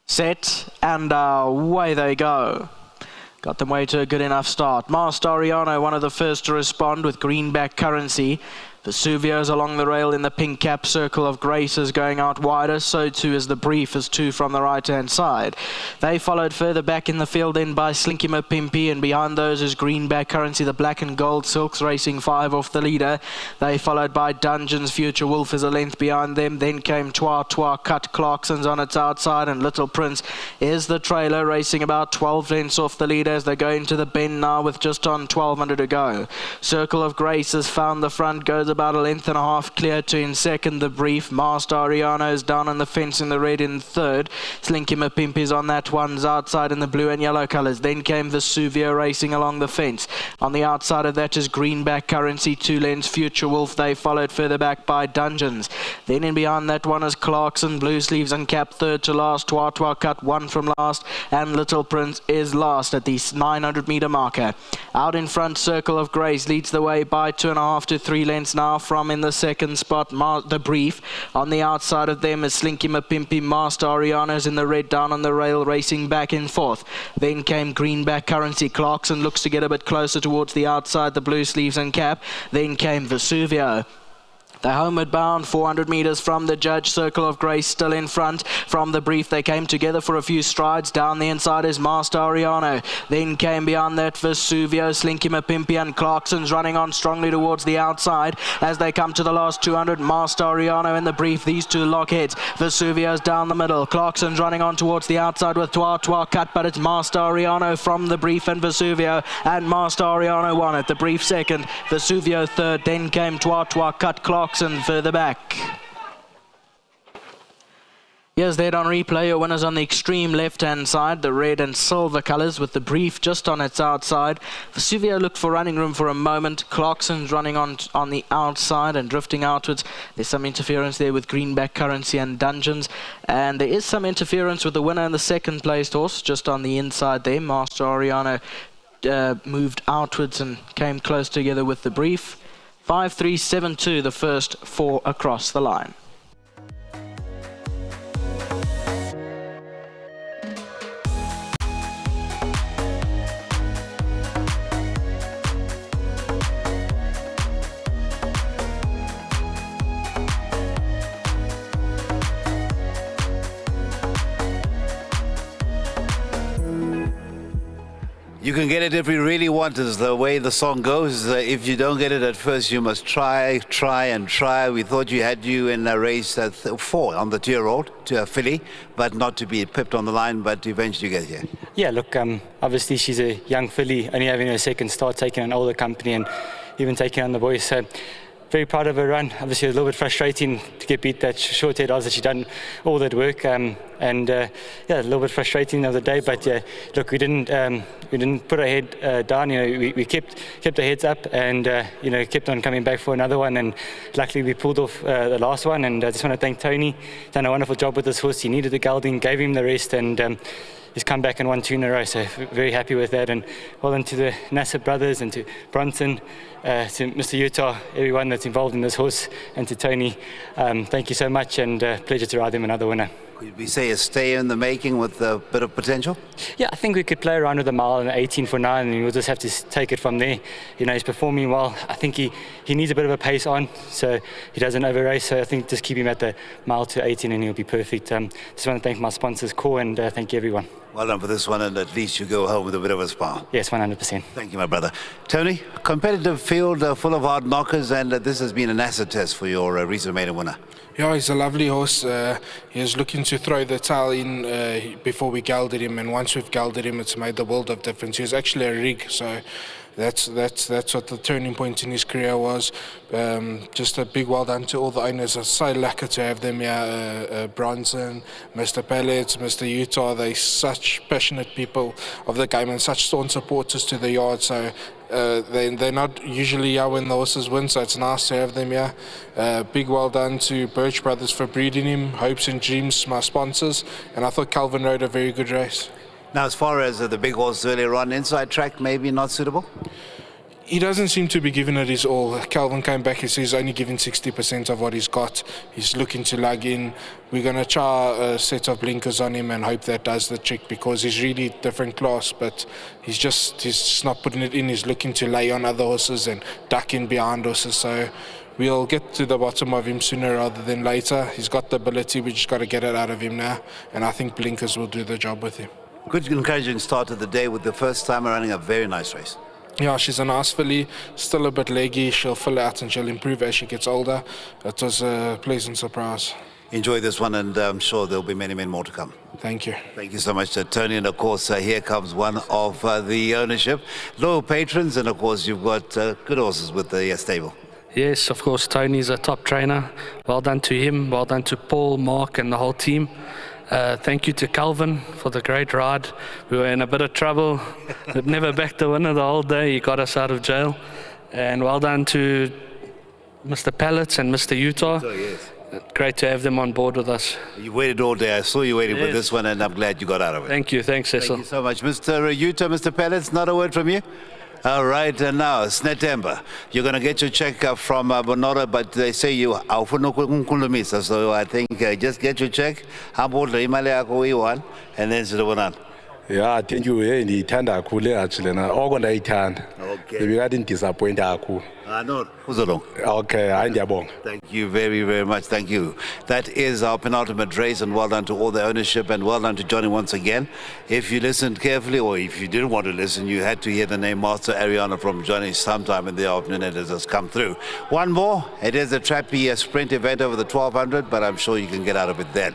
set, and away they go. Got them way to a good enough start. Master Ariano, one of the first to respond with greenback currency. Vesuvio's along the rail in the pink cap. Circle of Grace is going out wider. So too is the Brief, as two from the right-hand side. They followed further back in the field then by Slinky Mapimpi, and behind those is greenback currency. The black and gold silks racing 5 off the leader. They followed by Dungeons. Future Wolf is a length behind them. Then came Twa Cut. Clarkson's on its outside, and Little Prince is the trailer, racing about 12 lengths off the leader as they go into the bend now with just on 1200 to go. Circle of Grace has found the front, goes about a length and a half clear to in second. The Brief. Master Ariano is down on the fence in the red in third. Slinky Mapimpi is on that one's outside in the blue and yellow colours. Then came Vesuvio racing along the fence. On the outside of that is greenback currency, 2 lengths. Future Wolf. They followed further back by Dungeons. Then in behind that one is Clarkson, blue sleeves and cap, third to last. Twa Cut, 1 from last, and Little Prince is last at the 900 metre marker. Out in front, Circle of Grace leads the way by 2.5 to 3 lengths now from in the second spot. The Brief. On the outside of them is Slinky Mapimpi. Master Ariano's in the red down on the rail, racing back and forth. Then came greenback currency. Clarkson looks to get a bit closer towards the outside, the blue sleeves and cap. Then came Vesuvio. They're homeward bound, 400 metres from the judge. Circle of Grace still in front. From the Brief, they came together for a few strides. Down the inside is Master Ariano. Then came beyond that Vesuvio, Slinky Mapimpi, and Clarkson's running on strongly towards the outside as they come to the last 200. Master Ariano in the Brief. These two lock heads. Vesuvio's down the middle. Clarkson's running on towards the outside with Twa Cut, but it's Master Ariano from the Brief and Vesuvio, and Master Ariano won it. The Brief second, Vesuvio third. Then came Twa Cut. Clarkson further back. Here's that on replay. Your winners on the extreme left-hand side, the red and silver colours, with the Brief just on its outside. Vesuvio looked for running room for a moment. Clarkson's running on the outside and drifting outwards. There's some interference there with greenback currency and Dungeons, and there is some interference with the winner and the second placed horse just on the inside there. Master Ariano moved outwards and came close together with the Brief. 5-3-7-2, the first 4 across the line. You can get it if you really want, is the way the song goes. If you don't get it at first, you must try, and try. We thought you had you in a race at 4 on the 2-year-old to a filly, but not to be pipped on the line, but eventually you get here. Yeah, look, obviously she's a young filly, only having her second start, taking an older company and even taking on the boys. So very proud of her run. Obviously it was a little bit frustrating to get beat that short head odds that she'd done all that work, yeah, a little bit frustrating the other day, but look, we didn't put our head down. We kept our heads up and kept on coming back for another one, and luckily we pulled off the last one. And I just want to thank Tony. Done a wonderful job with this horse. He needed the gelding, gave him the rest, and he's come back and won 2 in a row, so very happy with that. And well done to the Nassib brothers and to Bronson, to Mr. Utah, everyone that's involved in this horse, and to Tony. Thank you so much, and pleasure to ride them another winner. Could we say a stay in the making with a bit of potential? Yeah, I think we could play around with a mile and 18 for 9, and we'll just have to take it from there. He's performing well. I think he needs a bit of a pace on, so he doesn't over-race. So I think just keep him at the mile to 18 and he'll be perfect. Just want to thank my sponsors, Core, and thank you, everyone. Well done for this one, and at least you go home with a bit of a smile. Yes, 100%. Thank you, my brother. Tony, competitive field full of hard knockers, and this has been an acid test for your recent maiden winner. Yeah, he's a lovely horse. He was looking to throw the tail in before we gelded him, and once we've gelded him, it's made the world of difference. He was actually a rig, so that's what the turning point in his career was. Just a big well done to all the owners. I'm so lucky to have them here. Bronson, Mr. Pellets, Mr. Utah. They're such passionate people of the game and such staunch supporters to the yard. So they're not usually here when the horses win, so it's nice to have them here. Big well done to Birch Brothers for breeding him. Hopes and Dreams, my sponsors. And I thought Calvin rode a very good race. Now, as far as the big horse earlier on, inside track maybe not suitable? He doesn't seem to be giving it his all. Calvin came back, he says he's only giving 60% of what he's got. He's looking to lug in. We're going to try a set of blinkers on him and hope that does the trick, because he's really different class, but he's just not putting it in. He's looking to lay on other horses and duck in behind horses. So we'll get to the bottom of him sooner rather than later. He's got the ability, we just got to get it out of him now, and I think blinkers will do the job with him. Good encouraging start to the day with the first time running a very nice race. Yeah, she's a nice filly, still a bit leggy. She'll fill out and she'll improve as she gets older. It was a pleasant surprise. Enjoy this one, and I'm sure there'll be many, many more to come. Thank you. Thank you so much, Tony. And of course, here comes one of the ownership, loyal patrons, and of course, you've got good horses with the stable. Yes, of course, Tony's a top trainer. Well done to him, well done to Paul, Mark, and the whole team. Thank you to Calvin for the great ride. We were in a bit of trouble. Never backed the winner the whole day. He got us out of jail. And well done to Mr. Pallets and Mr. Utah. Oh, yes. Great to have them on board with us. You waited all day. I saw you waiting for Yes. this one, and I'm glad you got out of it. Thank you. Thanks, Cecil. Thank you so much. Mr. Utah, Mr. Pellets, not a word from you? All right, and now, Snetemba, you're going to get your check from Bonora, but they say you are so I think just get your check, and then sit down. Yeah, thank you. Ndiyithanda kakhulu actually na oko ndayithanda. Okay. Bebekade ndidisappoint kakhulu. No, Uzolong. Okay, hayi ndiyabonga. Thank you very, very much. Thank you. That is our penultimate race, and well done to all the ownership, and well done to Johnny once again. If you listened carefully, or if you didn't want to listen, you had to hear the name Master Ariano from Johnny sometime in the afternoon. It has come through. One more. It is a trappy sprint event over the 1200, but I'm sure you can get out of it then.